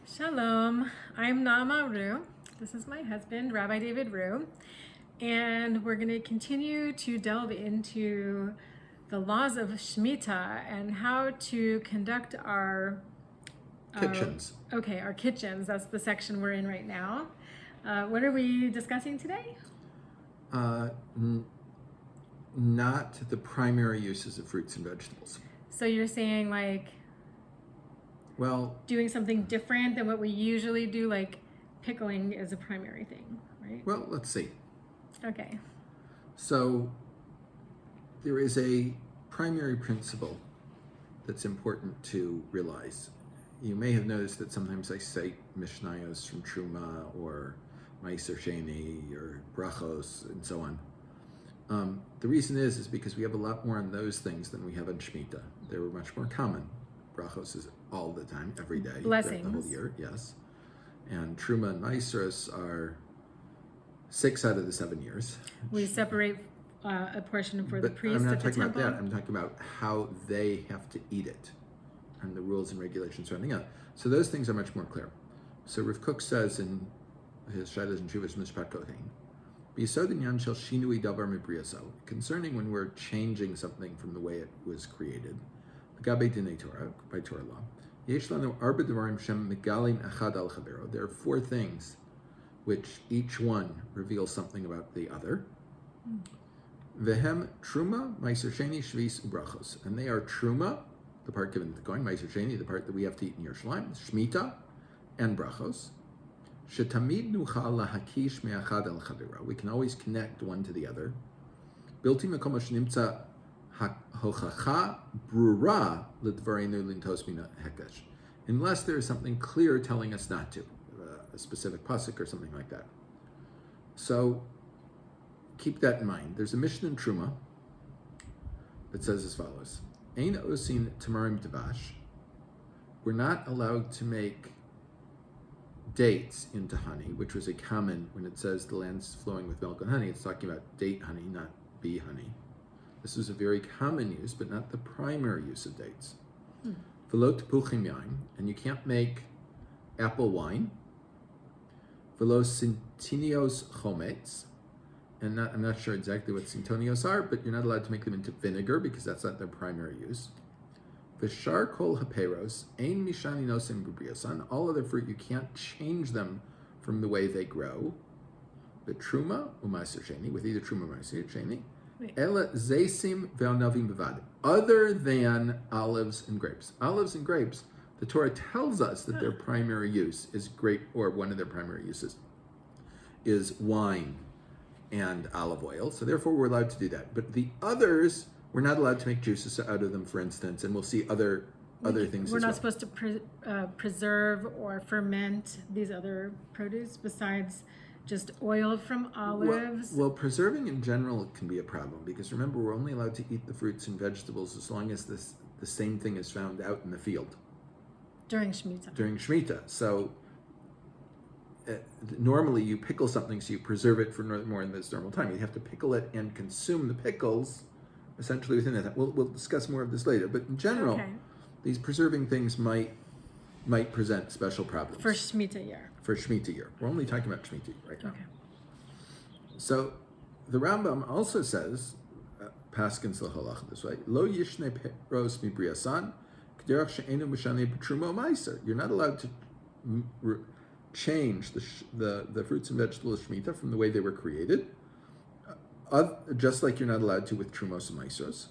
Shalom, I'm Naama Rue. This is my husband, Rabbi David Rue, and we're going to continue to delve into the laws of Shmita and how to conduct our Kitchens. our kitchens. That's the section we're in right now. What are we discussing today? Not the primary uses of fruits and vegetables. So you're saying like Well, doing something different than what we usually do, like pickling is a primary thing, right? well, let's see. Okay. So there is a primary principle that's important to realize. You may have noticed that sometimes I cite Mishnayos from Truma or Meiser Sheni or Brachos and so on. The reason is because we have a lot more on those things than we have on Shmita. They were much more common. Brachos is all the time, every day, Blessings. the whole year, yes. And Truma and Meiseros are 6 out of the 7 years. We separate a portion for the But priest I'm not at the talking about temple. that. I'm talking about how they have to eat it and the rules and regulations surrounding it. So those things are much more clear. So Rav Kook says in his Shailas and Shuvas Mishpat Kohen, B'yesod inyan shel shinui davar mibriyaso, concerning when we're changing something from the way it was created, Gabe Dinei Torah, by Torah law, Yesh lanu arba devarim shem megalim echad al chavero. There are 4 things which each one reveals something about the other. Vehem truma, meiser sheni, shvis, ubrachos. And they are truma, the part given to the Kohen, meiser sheni, the part that we have to eat in Yerushalayim, shmita, and brachos. Shetamid nuchal lahakish me'achad al chavero. We can always connect one to the other. Bilti mekom shnimtza hochacha brura l'dvarenu lintos mina hekesh. Unless there is something clear telling us not to, a specific pasuk or something like that. So keep that in mind. There's a Mishnah in Truma that says as follows: Ein osin tamarim devash. We're not allowed to make dates into honey, which was a common, when it says the land's flowing with milk and honey, it's talking about date honey, not bee honey. This was a very common use, but not the primary use of dates. V'lo tepuchim yain, and you can't make apple wine. V'lo sintinios chometz, and I'm not sure exactly what sintonios are, but you're not allowed to make them into vinegar because that's not their primary use. V'shar kol haperos ein mishani nosim b'briyasan. All other fruit you can't change them from the way they grow. But truma u'meiser sheni, with either truma or meiser sheni. Ela zaysim ve'anavim bevad. Other than olives and grapes. Olives and grapes, the Torah tells us that their primary use is grape, or one of their primary uses is wine and olive oil. So therefore we're allowed to do that. But the others, we're not allowed to make juices out of them, for instance, and we'll see other things We're as not well. supposed to preserve or ferment these other produce besides just oil from olives. Well, preserving in general can be a problem because remember, we're only allowed to eat the fruits and vegetables as long as the same thing is found out in the field During Shmita. during Shmita. So normally you pickle something, so you preserve it for more than this normal time. You have to pickle it and consume the pickles essentially within that. We'll discuss more of this later, but in general, these preserving things might present special problems For Shmita year. For Shmita year. We're only talking about Shmita right now. Okay. So the Rambam also says, Paskins l'holach this way, Lo yishne peros mibriyasan, k'derach she'enu mishane b'trumo meiser. You're not allowed to change the fruits and vegetables of Shemitah from the way they were created, just like you're not allowed to with trumos and meiseros.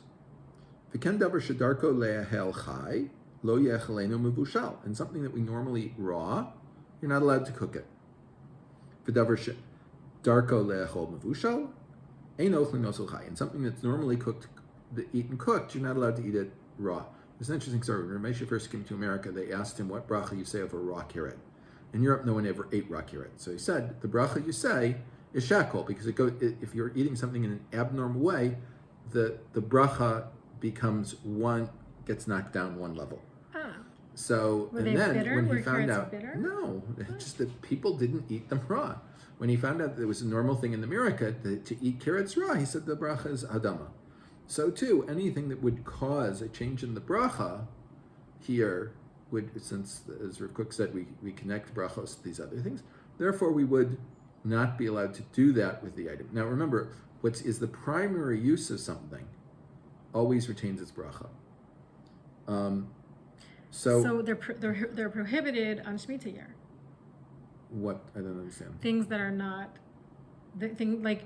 V'ken davar shedarko le'ahel chai, lo yechalenu mevushal. And something that we normally eat raw, you're not allowed to cook it. V'davar shedarko le'achol mevushal, ein ochlin osel chai. And something that's normally eaten cooked, you're not allowed to eat it raw. There's an interesting story. When Ramesha first came to America, they asked him what bracha you say of a raw carrot. In Europe, no one ever ate raw carrot. So he said, the bracha you say is shakol, because if you're eating something in an abnormal way, the bracha gets knocked down one level. So, Were and they then bitter? when he Were found carrots out, bitter? no, it's just that people didn't eat them raw. When he found out that it was a normal thing in America to eat carrots raw, he said the bracha is adama. So too, anything that would cause a change in the bracha here since, as Rav Kook said, we connect brachos to these other things, therefore we would not be allowed to do that with the item. Now remember, what is the primary use of something always retains its bracha. So they're prohibited on Shemitah year. What? I don't understand. Things that are not the thing like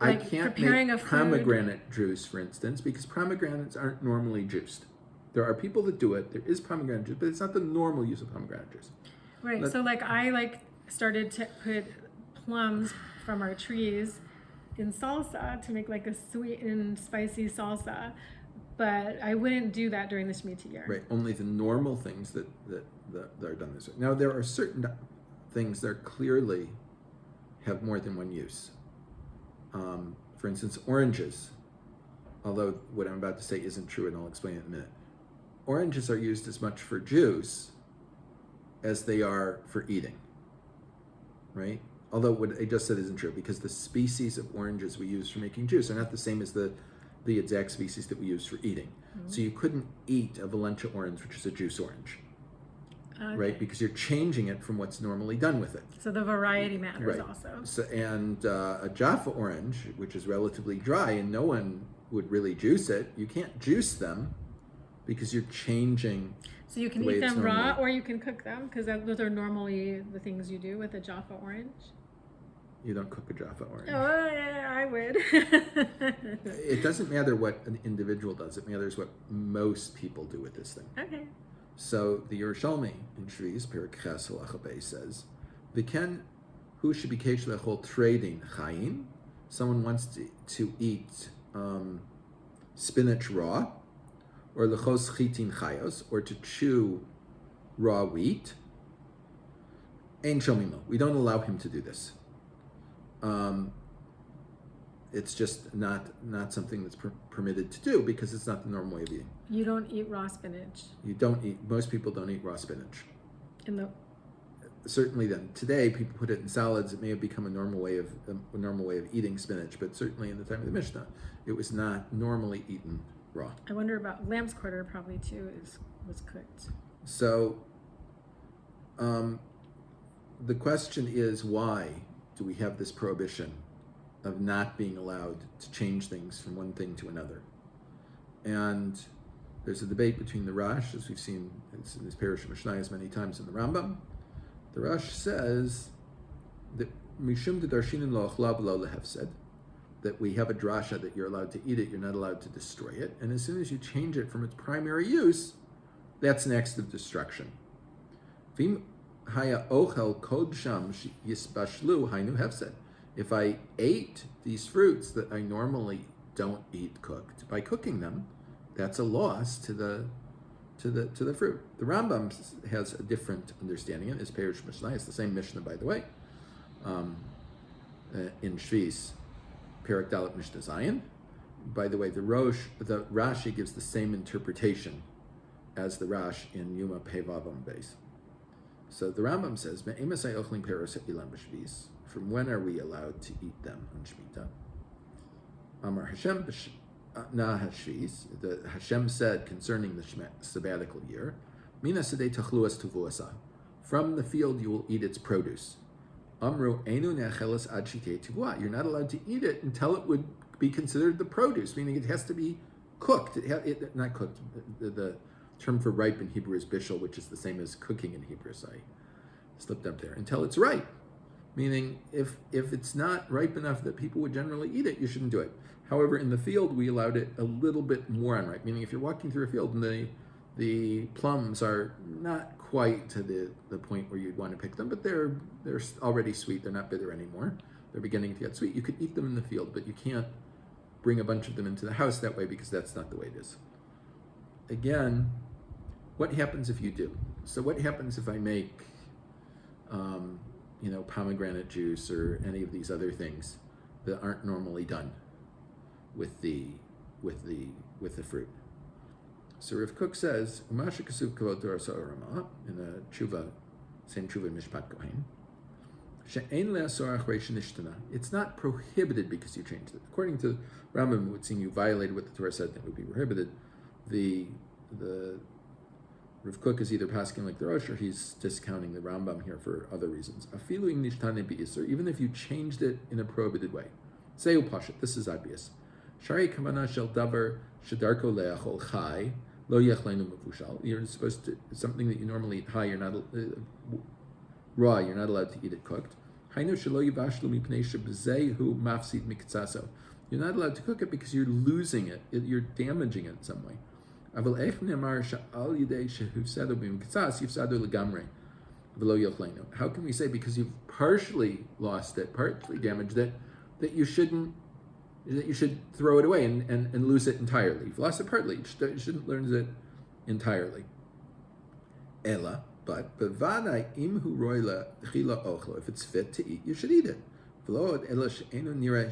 I can't preparing make a food. pomegranate juice, for instance, because pomegranates aren't normally juiced. There are people that do it. There is pomegranate juice, but it's not the normal use of pomegranate juice. Right. So I started to put plums from our trees in salsa to make like a sweet and spicy salsa, but I wouldn't do that during the Shemitah year. Right. Only the normal things that are done this way. Now there are certain things that clearly have more than one use. For instance, oranges. Although what I'm about to say isn't true, and I'll explain it in a minute. Oranges are used as much for juice as they are for eating. Right? Although what I just said isn't true, because the species of oranges we use for making juice are not the same as the exact species that we use for eating. Mm-hmm. So you couldn't eat a Valencia orange, which is a juice orange. Okay. Right, because you're changing it from what's normally done with it. So the variety matters, right. Also. So, and a Jaffa orange, which is relatively dry, and no one would really juice it. You can't juice them because you're changing. So you can eat them raw, or you can cook them, because those are normally the things you do with a Jaffa orange. You don't cook a Jaffa orange. Oh, yeah, I would. It doesn't matter what an individual does. It matters what most people do with this thing. Okay. So the Yerushalmi in Shvi's Perek Ches Halacha Beis says, "V'ken hu shebikesh lechol trading chayin." Someone wants to eat spinach raw, or lechos chitin chayos, or to chew raw wheat. Ein shomimo. We don't allow him to do this. It's just not something that's permitted to do because it's not the normal way of eating. You don't eat raw spinach. Most people don't eat raw spinach. Certainly then. Today, people put it in salads. It may have become a normal way of eating spinach, but certainly in the time of the Mishnah, it was not normally eaten raw. I wonder about lamb's quarter probably too was cooked. So, the question is, why do we have this prohibition of not being allowed to change things from one thing to another? And there's a debate between the Rash, as we've seen in this Parish of Mishnayos many times, in the Rambam. The Rash says that Mishum de Darshinin lo achlav lo lehefsed, that we have a drasha that you're allowed to eat it, you're not allowed to destroy it, and as soon as you change it from its primary use, that's an act of destruction. Vim haya ochel kod sham yisbashlu hainu hefsed. If I ate these fruits that I normally don't eat cooked, by cooking them, that's a loss to the fruit. The Rambam has a different understanding. It is Parish Mishnah. It's the same Mishnah, by the way. In Shvi's Perek Dalet Mishnah Zayin. By the way, the Rashi gives the same interpretation as the Rash in Yuma Pevavam Beis. So the Rambam says, "Me'emasai ochlim peros ilam b'shvis." From when are we allowed to eat them on Shmita? Amar Hashem na hashvis. The Hashem said concerning the sabbatical year, "Mina sedei tachluas tuvuasa." From the field you will eat its produce. Amru enu ne'achelas ad shitei tuvua. You're not allowed to eat it until it would be considered the produce, meaning it has to be cooked. Not cooked. The term for ripe in Hebrew is bishul, which is the same as cooking in Hebrew. So I slipped up there. Until it's ripe. Meaning, if it's not ripe enough that people would generally eat it, you shouldn't do it. However, in the field, we allowed it a little bit more unripe. Meaning, if you're walking through a field and the plums are not quite to the point where you'd want to pick them, but they're already sweet. They're not bitter anymore. They're beginning to get sweet. You could eat them in the field, but you can't bring a bunch of them into the house that way because that's not the way it is. Again, what happens if you do? So what happens if I make pomegranate juice or any of these other things that aren't normally done with the fruit? So Rav Kook says, "Umasha kasuv kavod Torah sa'orama," in the tshuva, same tshuva in Mishpat Kohen. She'ein le'asor achrei shenishtana. It's not prohibited because you changed it. According to Rambam, it would seem you violated what the Torah said, and it would be prohibited. The Rav Kook is either passing like the Rosh or he's discounting the Rambam here for other reasons. Afilu im nishtane b'isur, even if you changed it in a prohibited way. Say upashit, this is obvious. Shari kavana shel davar shedarko leachol chai lo yechlenu mevushal. You're supposed to, something that you normally eat high, you're not raw, you're not allowed to eat it cooked. Hainu shelo yivashlu mipnei shebezehu mafsid miktsaso. You're not allowed to cook it because you're losing it, you're damaging it in some way. Aval ech ne'amar sha'al yidei shehufsadu b'miktsas yufsadu legamrei v'lo yochlenu. How can we say because you've partially lost it, partially damaged it, that you should throw it away and lose it entirely? You've lost it partly, you shouldn't lose it entirely. Ela, but bevadai imhu roila chila ochlo. If it's fit to eat, you should eat it. V'lo ela she'enu nirei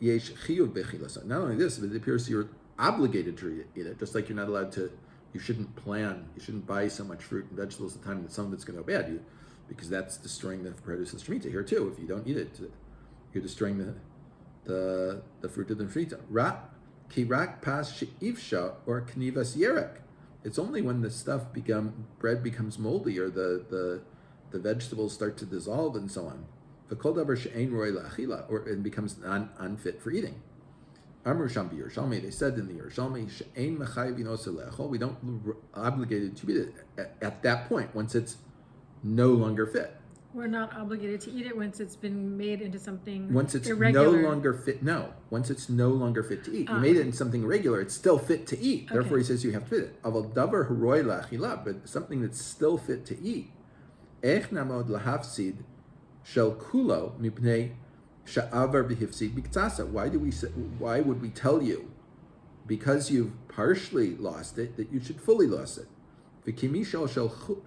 yesh chiyuv bechilasa. Not only this, but it appears you're obligated to eat it, just like you're not allowed to, you shouldn't buy so much fruit and vegetables at the time that some of it's going to go bad, because that's destroying the produce of the Shmita. Here too, if you don't eat it, you're destroying the fruit of the Shmita. Ki rak pas she'ivsha or knivas yerek. It's only when the bread becomes moldy or the vegetables start to dissolve and so on. V'kol davar she'ein roi la'achila, or it becomes unfit for eating. Amru Sham Yerushalmi, they said in the Yerushalmi, she'ein mechayiv inosa le'achol, we don't obligated to eat it at that point, once it's no longer fit. We're not obligated to eat it once it's been made into something once it's irregular. no longer fit. No, once it's no longer fit to eat. You made it into something regular, it's still fit to eat. Okay. Therefore, he says you have to fit it. Aval davar haroi la'achila, but something that's still fit to eat. Ech namod lahafsid shel kulo mipnei sha'avar b'hifsid b'ktsasa. Why would we tell you, because you've partially lost it, that you should fully lose it? V'kimi shel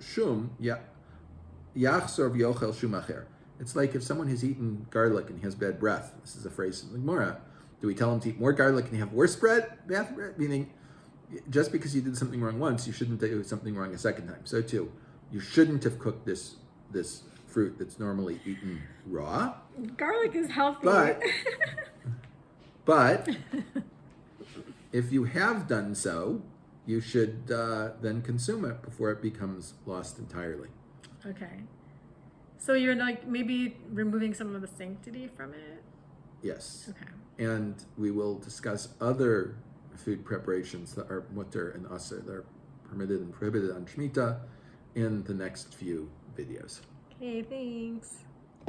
shum yachsor v'yochel shum acher. It's like if someone has eaten garlic and he has bad breath. This is a phrase in the Gemara. Do we tell him to eat more garlic and have worse bad breath? Meaning, just because you did something wrong once, you shouldn't do something wrong a second time. So too, you shouldn't have cooked this fruit that's normally eaten raw. Garlic is healthy. But if you have done so, you should then consume it before it becomes lost entirely. Okay. So you're like maybe removing some of the sanctity from it? Yes. Okay. And we will discuss other food preparations that are mutter and aser, that are permitted and prohibited on Shmita in the next few videos. Okay, thanks.